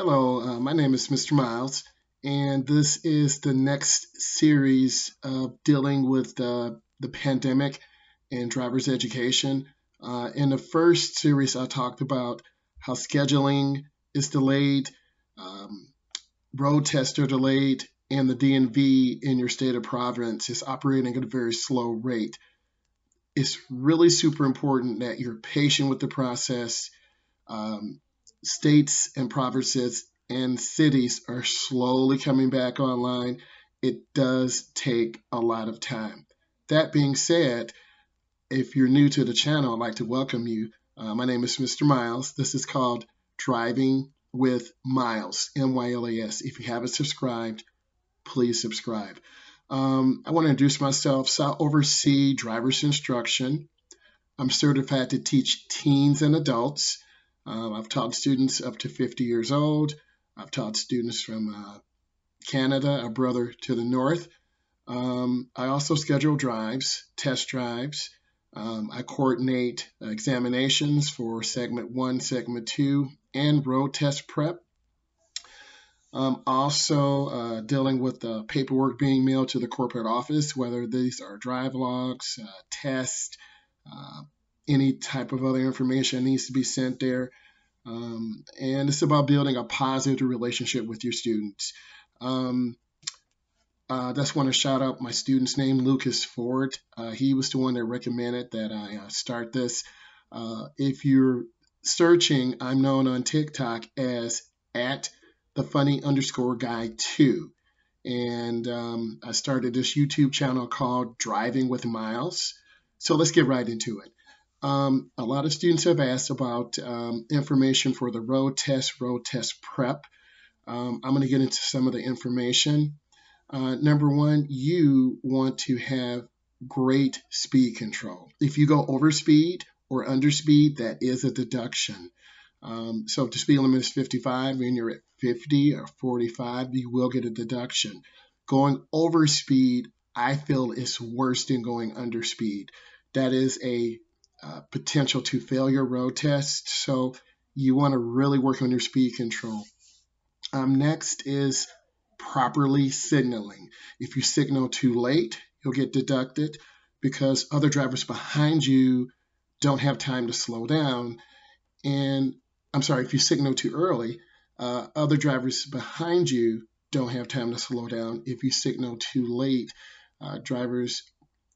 Hello, my name is Mr. Myles, and this is the next series of dealing with the pandemic and driver's education. In the first series, I talked about how scheduling is delayed, um, road tests are delayed, and the DNV in your state or province is operating at a very slow rate. It's really super important that you're patient with the process. um, States and provinces and cities are slowly coming back online. It does take a lot of time. That being said, if you're new to the channel, I'd like to welcome you. My name is Mr. Myles. This is called Driving with Myles, Mylas. If you haven't subscribed, please subscribe. I want to introduce myself. So I oversee driver's instruction. I'm certified to teach teens and adults. I've taught students up to 50 years old. I've taught students from Canada, a brother to the north. I also schedule drives, test drives. I coordinate examinations for segment one, segment two, and road test prep. Also dealing with the paperwork being mailed to the corporate office, whether these are drive logs, tests, uh, any type of other information needs to be sent there. And it's about building a positive relationship with your students. Um, just want to shout out my student's name, Lucas Ford. He was the one that recommended that I start this. If you're searching, I'm known on TikTok as at the funny underscore guy 2. And I started this YouTube channel called Driving with Myles. So let's get right into it. A lot of students have asked about information for the road test prep. I'm going to get into some of the information. Number one, you want to have great speed control. If you go over speed or under speed, that is a deduction. So if the speed limit is 55 and you're at 50 or 45, you will get a deduction. Going over speed, I feel, is worse than going under speed. That is a potential to fail your road test. So you want to really work on your speed control. Next is properly signaling. If you signal too late, you'll get deducted because other drivers behind you don't have time to slow down. And I'm sorry, if you signal too early, other drivers behind you don't have time to slow down. If you signal too late, drivers,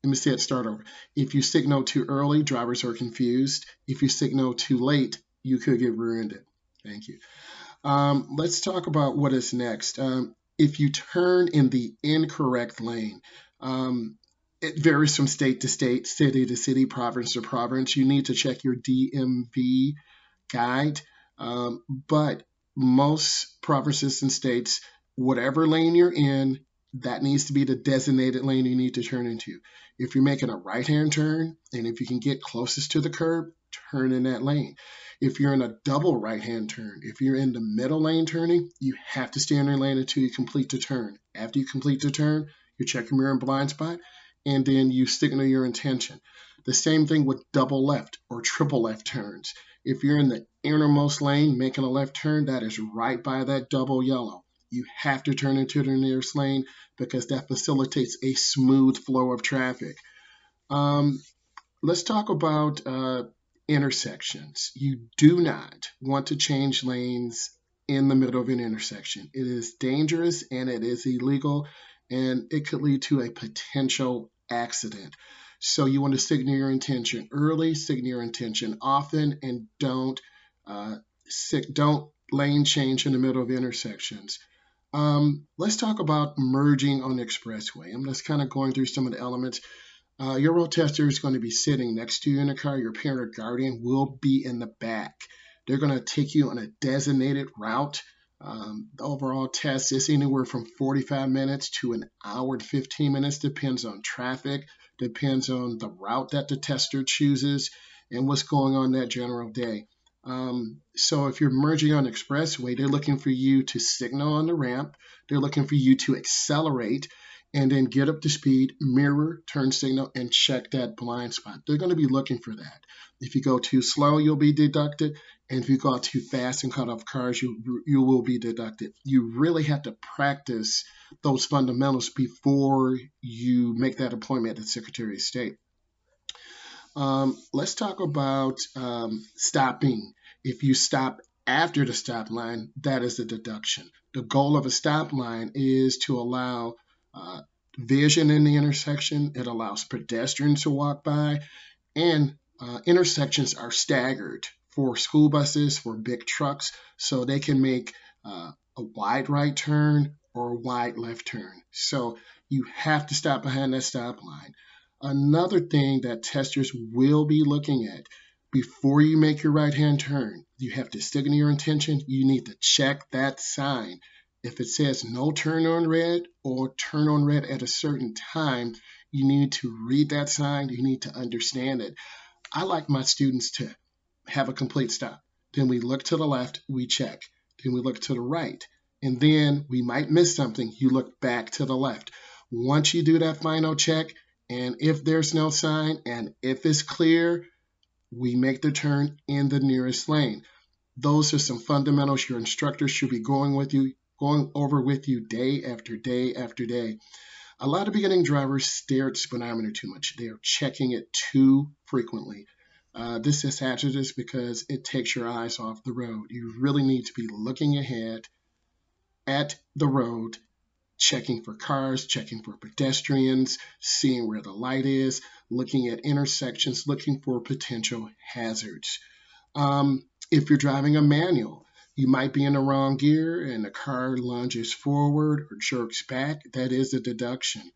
let me say it start over. If you signal too early, drivers are confused. If you signal too late, you could get rear-ended. Thank you. Let's talk about what is next. If you turn in the incorrect lane, it varies from state to state, city to city, province to province. You need to check your DMV guide. But most provinces and states, whatever lane you're in, that needs to be the designated lane you need to turn into. If you're making a right-hand turn, and if you can get closest to the curb, turn in that lane. If you're in a double right-hand turn, if you're in the middle lane turning, you have to stay in your lane until you complete the turn. After you complete the turn, you check your mirror and blind spot, and then you signal your intention. The same thing with double left or triple left turns. If you're in the innermost lane making a left turn, that is right by that double yellow. You have to turn into the nearest lane because that facilitates a smooth flow of traffic. Um, let's talk about intersections. You do not want to change lanes in the middle of an intersection. It is dangerous and it is illegal, and it could lead to a potential accident. So you want to signal your intention early, signal your intention often, and uh, don't lane change in the middle of intersections. Let's talk about merging on the expressway. I'm just kind of going through some of the elements. Your road tester is going to be sitting next to you in the car. Your parent or guardian will be in the back. They're going to take you on a designated route. The overall test is anywhere from 45 minutes to an hour and 15 minutes, depends on traffic, depends on the route that the tester chooses, and what's going on that general day. So if you're merging on expressway, they're looking for you to signal on the ramp. They're looking for you to accelerate and then get up to speed, mirror, turn signal, and check that blind spot. They're going to be looking for that. If you go too slow, you'll be deducted. And if you go out too fast and cut off cars, you will be deducted. You really have to practice those fundamentals before you make that appointment at the Secretary of State. Let's talk about stopping. If you stop after the stop line, that is a deduction. The goal of a stop line is to allow vision in the intersection. It allows pedestrians to walk by, and intersections are staggered for school buses, for big trucks, so they can make a wide right turn or a wide left turn. So you have to stop behind that stop line. Another thing that testers will be looking at before you make your right hand turn, you have to signal your intention. You need to check that sign. If it says no turn on red or turn on red at a certain time, you need to read that sign. You need to understand it. I like my students to have a complete stop. Then we look to the left, we check. Then we look to the right. And then we might miss something. You look back to the left. Once you do that final check, and if there's no sign, and if it's clear, we make the turn in the nearest lane. Those are some fundamentals your instructors should be going over with you day after day after day. A lot of beginning drivers stare at the speedometer too much. They are checking it too frequently. This is hazardous because it takes your eyes off the road. You really need to be looking ahead at the road, checking for cars, checking for pedestrians, seeing where the light is, looking at intersections, looking for potential hazards. If you're driving a manual, you might be in the wrong gear and the car lunges forward or jerks back. That is a deduction.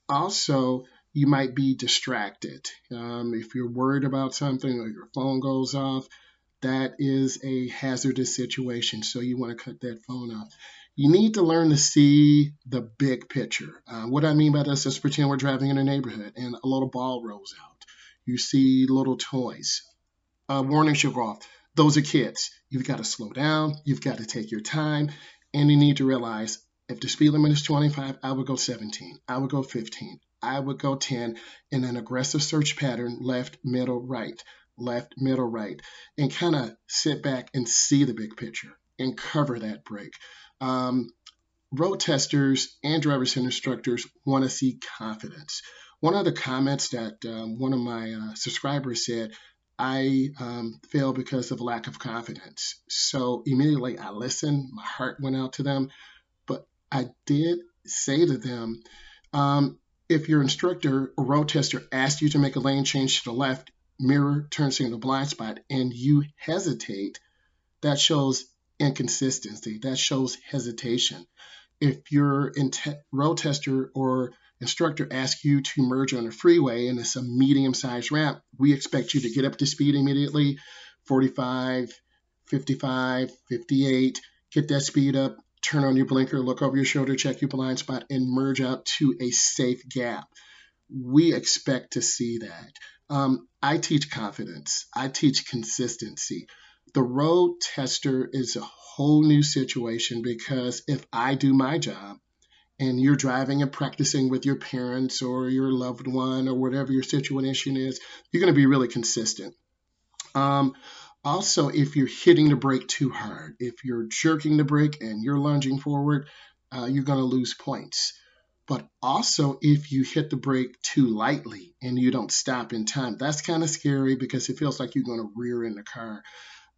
Also, you might be distracted. If you're worried about something or your phone goes off, that is a hazardous situation. So you want to cut that phone off. You need to learn to see the big picture. What I mean by this is pretend we're driving in a neighborhood and a little ball rolls out. You see little toys. Warning should go off. Those are kids. You've got to slow down. You've got to take your time. And you need to realize if the speed limit is 25, I would go 17. I would go 15. I would go 10 in an aggressive search pattern, left, middle, right, left, middle, right, and kind of sit back and see the big picture and cover that break. Road testers and drivers and instructors want to see confidence. One of the comments that one of my subscribers said, I failed because of lack of confidence. So immediately I listened, my heart went out to them, but I did say to them, if your instructor or road tester asked you to make a lane change to the left, mirror, turn signal, blind spot, and you hesitate, that shows inconsistency. That shows hesitation. If your road tester or instructor asks you to merge on a freeway and it's a medium-sized ramp, we expect you to get up to speed immediately, 45, 55, 58, get that speed up, turn on your blinker, look over your shoulder, check your blind spot, and merge out to a safe gap. We expect to see that. I teach confidence. I teach consistency. The road tester is a whole new situation because if I do my job and you're driving and practicing with your parents or your loved one or whatever your situation is, you're going to be really consistent. Also, if you're hitting the brake too hard, if you're jerking the brake and you're lunging forward, you're going to lose points. But also, if you hit the brake too lightly and you don't stop in time, that's kind of scary because it feels like you're going to rear in the car.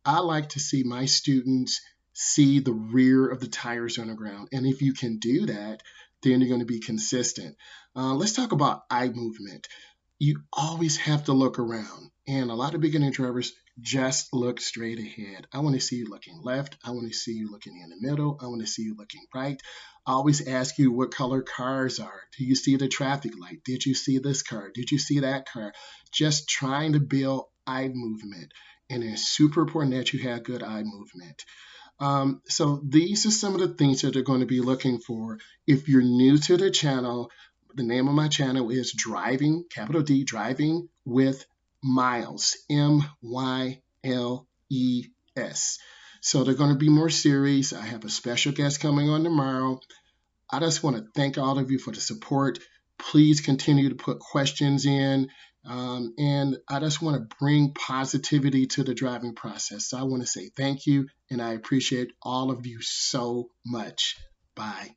I like to see my students see the rear of the tires on the ground. And if you can do that, then you're going to be consistent. Let's talk about eye movement. You always have to look around. And a lot of beginning drivers just look straight ahead. I want to see you looking left. I want to see you looking in the middle. I want to see you looking right. I always ask you what color cars are. Do you see the traffic light? Did you see this car? Did you see that car? Just trying to build eye movement. And it's super important that you have good eye movement. So these are some of the things that they're going to be looking for. If you're new to the channel, the name of my channel is Driving, capital D, Driving with Myles, Myles. So they're going to be more series. I have a special guest coming on tomorrow. I just want to thank all of you for the support. Please continue to put questions in. And I just want to bring positivity to the driving process. So I want to say thank you, and I appreciate all of you so much. Bye.